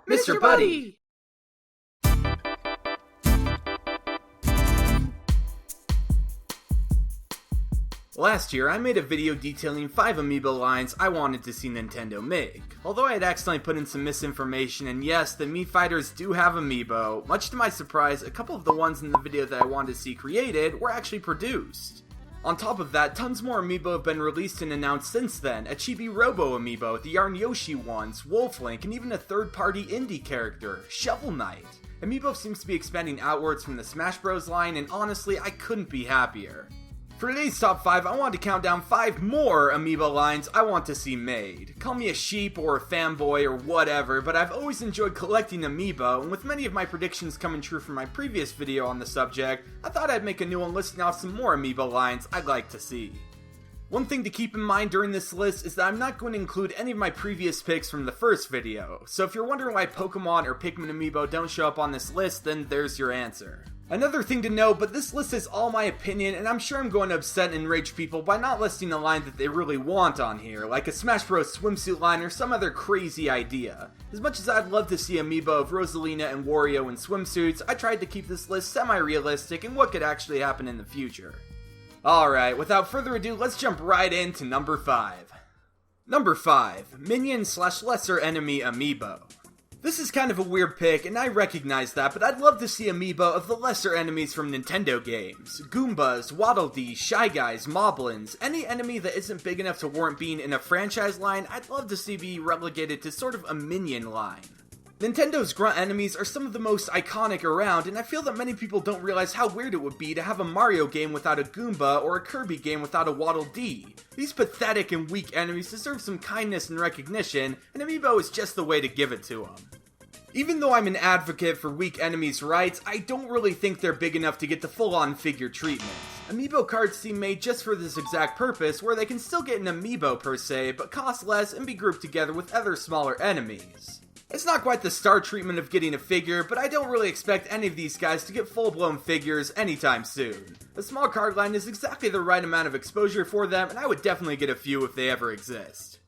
Mr. Buddy! Last year, I made a video detailing 5 Amiibo lines I wanted to see Nintendo make. Although I had accidentally put in some misinformation, and yes, the Mii Fighters do have Amiibo, much to my surprise, a couple of the ones in the video that I wanted to see created were actually produced. On top of that, tons more Amiibo have been released and announced since then, a Chibi Robo Amiibo, the Yarn Yoshi ones, Wolf Link, and even a third-party indie character, Shovel Knight. Amiibo seems to be expanding outwards from the Smash Bros. Line, and honestly, I couldn't be happier. For today's top 5, I wanted to count down 5 more Amiibo lines I want to see made. Call me a sheep or a fanboy or whatever, but I've always enjoyed collecting Amiibo, and with many of my predictions coming true from my previous video on the subject, I thought I'd make a new one listing off some more Amiibo lines I'd like to see. One thing to keep in mind during this list is that I'm not going to include any of my previous picks from the first video, so if you're wondering why Pokemon or Pikmin Amiibo don't show up on this list, then there's your answer. Another thing to know, but this list is all my opinion, and I'm sure I'm going to upset and enrage people by not listing a line that they really want on here, like a Smash Bros. Swimsuit line or some other crazy idea. As much as I'd love to see Amiibo of Rosalina and Wario in swimsuits, I tried to keep this list semi-realistic and what could actually happen in the future. Alright, without further ado, let's jump right into number 5. Number 5, Minion/Lesser Enemy Amiibo. This is kind of a weird pick, and I recognize that, but I'd love to see Amiibo of the lesser enemies from Nintendo games. Goombas, Waddle Dees, Shy Guys, Moblins, any enemy that isn't big enough to warrant being in a franchise line, I'd love to see be relegated to sort of a Minion line. Nintendo's grunt enemies are some of the most iconic around, and I feel that many people don't realize how weird it would be to have a Mario game without a Goomba or a Kirby game without a Waddle Dee. These pathetic and weak enemies deserve some kindness and recognition, and Amiibo is just the way to give it to them. Even though I'm an advocate for weak enemies' rights, I don't really think they're big enough to get the full-on figure treatment. Amiibo cards seem made just for this exact purpose, where they can still get an Amiibo per se, but cost less and be grouped together with other smaller enemies. It's not quite the star treatment of getting a figure, but I don't really expect any of these guys to get full-blown figures anytime soon. A small card line is exactly the right amount of exposure for them, and I would definitely get a few if they ever exist.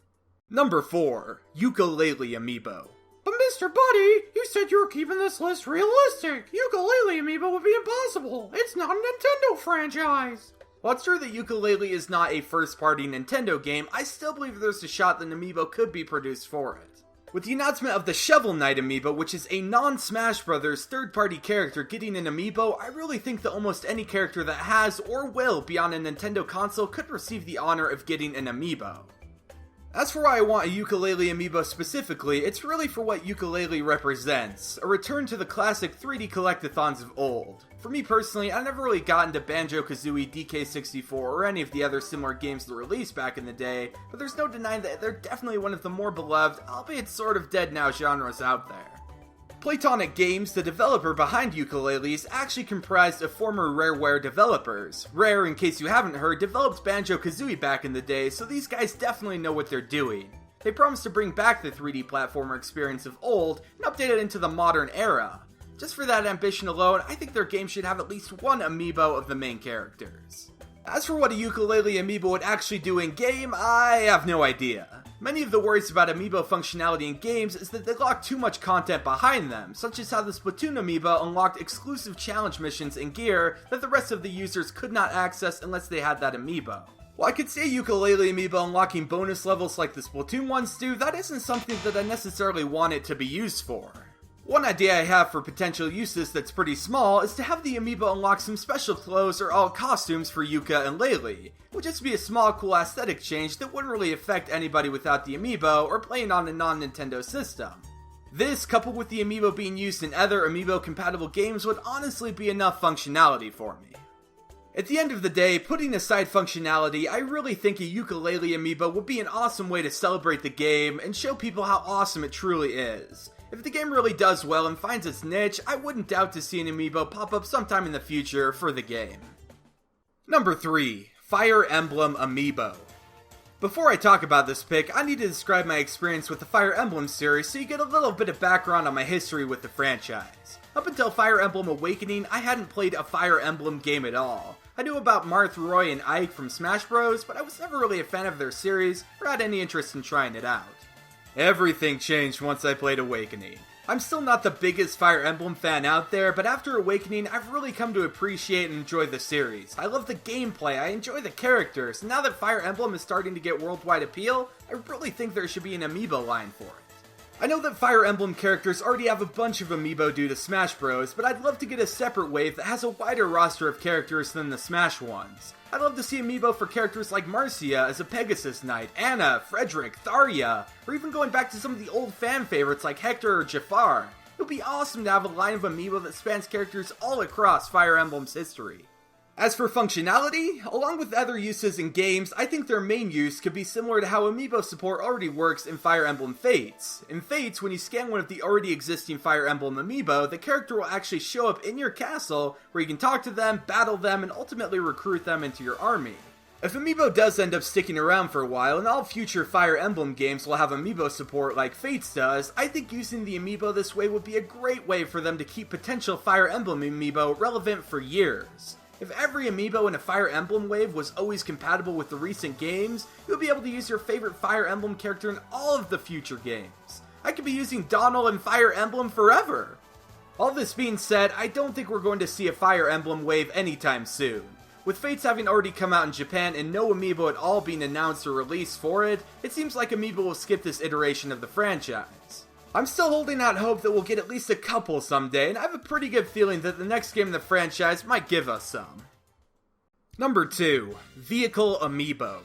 Number 4, Yooka-Laylee Amiibo. But Mr. Buddy, you said you were keeping this list realistic. Yooka-Laylee Amiibo would be impossible. It's not a Nintendo franchise. While it's true that Yooka-Laylee is not a first-party Nintendo game, I still believe there's a shot that Amiibo could be produced for it. With the announcement of the Shovel Knight Amiibo, which is a non-Smash Bros. Third-party character getting an Amiibo, I really think that almost any character that has or will be on a Nintendo console could receive the honor of getting an Amiibo. As for why I want a Yooka-Laylee Amiibo specifically, it's really for what Yooka-Laylee represents, a return to the classic 3D collectathons of old. For me personally, I never really got into Banjo-Kazooie, DK64, or any of the other similar games that were released back in the day, but there's no denying that they're definitely one of the more beloved, albeit sort of dead now genres out there. Playtonic Games, the developer behind Yooka-Laylee, is actually comprised of former Rareware developers. Rare, in case you haven't heard, developed Banjo-Kazooie back in the day, so these guys definitely know what they're doing. They promised to bring back the 3D platformer experience of old and update it into the modern era. Just for that ambition alone, I think their game should have at least one Amiibo of the main characters. As for what a Yooka-Laylee Amiibo would actually do in-game, I have no idea. Many of the worries about Amiibo functionality in games is that they lock too much content behind them, such as how the Splatoon Amiibo unlocked exclusive challenge missions and gear that the rest of the users could not access unless they had that Amiibo. While I could see a Yooka-Laylee Amiibo unlocking bonus levels like the Splatoon ones do, that isn't something that I necessarily want it to be used for. One idea I have for potential uses that's pretty small is to have the Amiibo unlock some special clothes or all costumes for Yooka and Laylee. It would just be a small cool aesthetic change that wouldn't really affect anybody without the Amiibo or playing on a non-Nintendo system. This, coupled with the Amiibo being used in other Amiibo-compatible games, would honestly be enough functionality for me. At the end of the day, putting aside functionality, I really think a Yooka-Laylee Amiibo would be an awesome way to celebrate the game and show people how awesome it truly is. If the game really does well and finds its niche, I wouldn't doubt to see an Amiibo pop up sometime in the future for the game. Number 3, Fire Emblem Amiibo. Before I talk about this pick, I need to describe my experience with the Fire Emblem series so you get a little bit of background on my history with the franchise. Up until Fire Emblem Awakening, I hadn't played a Fire Emblem game at all. I knew about Marth, Roy, and Ike from Smash Bros, but I was never really a fan of their series or had any interest in trying it out. Everything changed once I played Awakening. I'm still not the biggest Fire Emblem fan out there, but after Awakening, I've really come to appreciate and enjoy the series. I love the gameplay, I enjoy the characters, and now that Fire Emblem is starting to get worldwide appeal, I really think there should be an Amiibo line for it. I know that Fire Emblem characters already have a bunch of Amiibo due to Smash Bros, but I'd love to get a separate wave that has a wider roster of characters than the Smash ones. I'd love to see Amiibo for characters like Marcia as a Pegasus Knight, Anna, Frederick, Tharia, or even going back to some of the old fan favorites like Hector or Jafar. It would be awesome to have a line of Amiibo that spans characters all across Fire Emblem's history. As for functionality, along with other uses in games, I think their main use could be similar to how Amiibo support already works in Fire Emblem Fates. In Fates, when you scan one of the already existing Fire Emblem Amiibo, the character will actually show up in your castle, where you can talk to them, battle them, and ultimately recruit them into your army. If Amiibo does end up sticking around for a while, and all future Fire Emblem games will have Amiibo support like Fates does, I think using the Amiibo this way would be a great way for them to keep potential Fire Emblem Amiibo relevant for years. If every Amiibo in a Fire Emblem wave was always compatible with the recent games, you'll be able to use your favorite Fire Emblem character in all of the future games. I could be using Donald in Fire Emblem forever! All this being said, I don't think we're going to see a Fire Emblem wave anytime soon. With Fates having already come out in Japan and no Amiibo at all being announced or released for it, it seems like Amiibo will skip this iteration of the franchise. I'm still holding out hope that we'll get at least a couple someday, and I have a pretty good feeling that the next game in the franchise might give us some. Number 2. Vehicle Amiibo.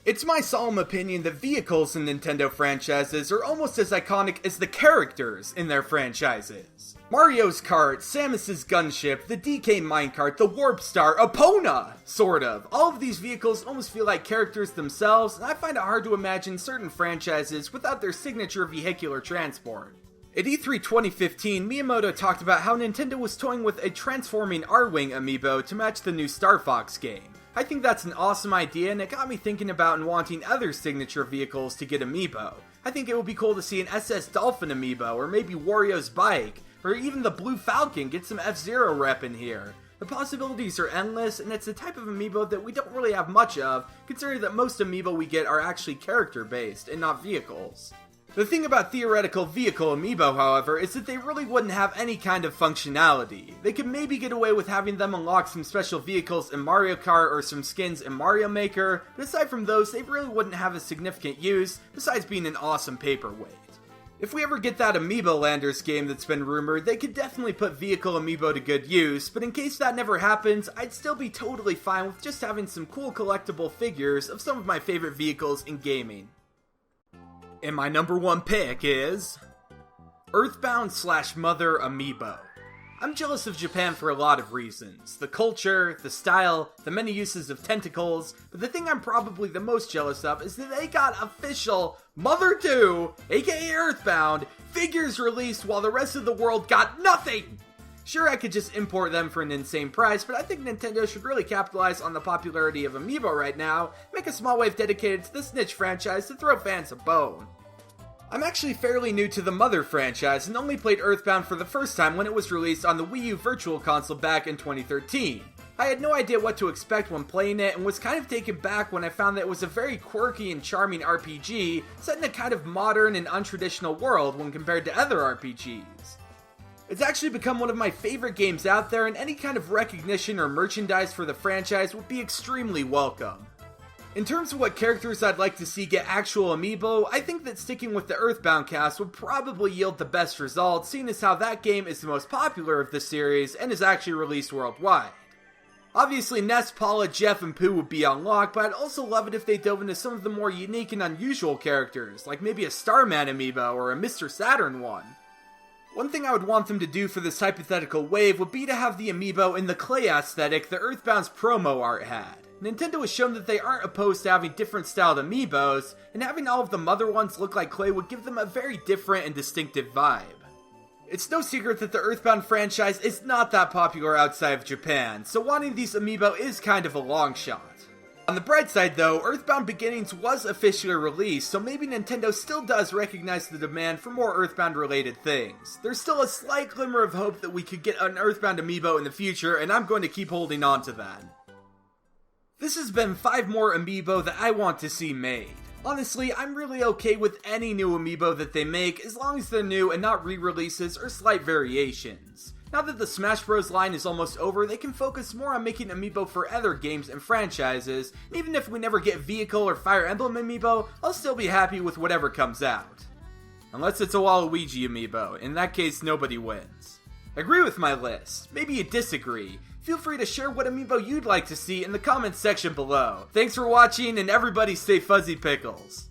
It's my solemn opinion that vehicles in Nintendo franchises are almost as iconic as the characters in their franchises. Mario's cart, Samus's gunship, the DK minecart, the Warp Star, Epona! Sort of. All of these vehicles almost feel like characters themselves, and I find it hard to imagine certain franchises without their signature vehicular transport. At E3 2015, Miyamoto talked about how Nintendo was toying with a transforming R-Wing amiibo to match the new Star Fox game. I think that's an awesome idea, and it got me thinking about and wanting other signature vehicles to get amiibo. I think it would be cool to see an SS Dolphin amiibo, or maybe Wario's bike, or even the Blue Falcon get some F-Zero rep in here. The possibilities are endless, and it's a type of amiibo that we don't really have much of, considering that most amiibo we get are actually character-based, and not vehicles. The thing about theoretical vehicle amiibo, however, is that they really wouldn't have any kind of functionality. They could maybe get away with having them unlock some special vehicles in Mario Kart or some skins in Mario Maker, but aside from those, they really wouldn't have a significant use, besides being an awesome paperweight. If we ever get that Amiibo Landers game that's been rumored, they could definitely put vehicle amiibo to good use, but in case that never happens, I'd still be totally fine with just having some cool collectible figures of some of my favorite vehicles in gaming. And my number 1 pick is Earthbound / Mother Amiibo. I'm jealous of Japan for a lot of reasons. The culture, the style, the many uses of tentacles, but the thing I'm probably the most jealous of is that they got official Mother 2, aka Earthbound, figures released while the rest of the world got nothing! Sure, I could just import them for an insane price, but I think Nintendo should really capitalize on the popularity of Amiibo right now, make a small wave dedicated to this niche franchise to throw fans a bone. I'm actually fairly new to the Mother franchise and only played Earthbound for the first time when it was released on the Wii U Virtual Console back in 2013. I had no idea what to expect when playing it and was kind of taken back when I found that it was a very quirky and charming RPG set in a kind of modern and untraditional world when compared to other RPGs. It's actually become one of my favorite games out there, and any kind of recognition or merchandise for the franchise would be extremely welcome. In terms of what characters I'd like to see get actual amiibo, I think that sticking with the Earthbound cast would probably yield the best results, seeing as how that game is the most popular of the series and is actually released worldwide. Obviously, Ness, Paula, Jeff, and Pooh would be unlocked, but I'd also love it if they dove into some of the more unique and unusual characters, like maybe a Starman amiibo or a Mr. Saturn one. One thing I would want them to do for this hypothetical wave would be to have the amiibo in the clay aesthetic that Earthbound's promo art had. Nintendo has shown that they aren't opposed to having different styled amiibos, and having all of the Mother ones look like clay would give them a very different and distinctive vibe. It's no secret that the Earthbound franchise is not that popular outside of Japan, so wanting these amiibo is kind of a long shot. On the bright side though, Earthbound Beginnings was officially released, so maybe Nintendo still does recognize the demand for more Earthbound related things. There's still a slight glimmer of hope that we could get an Earthbound amiibo in the future, and I'm going to keep holding on to that. This has been 5 more amiibo that I want to see made. Honestly, I'm really okay with any new amiibo that they make as long as they're new and not re-releases or slight variations. Now that the Smash Bros. Line is almost over, they can focus more on making amiibo for other games and franchises, and even if we never get Vehicle or Fire Emblem amiibo, I'll still be happy with whatever comes out. Unless it's a Waluigi amiibo, in that case nobody wins. Agree with my list, maybe you disagree. Feel free to share what amiibo you'd like to see in the comments section below. Thanks for watching, and everybody stay fuzzy pickles.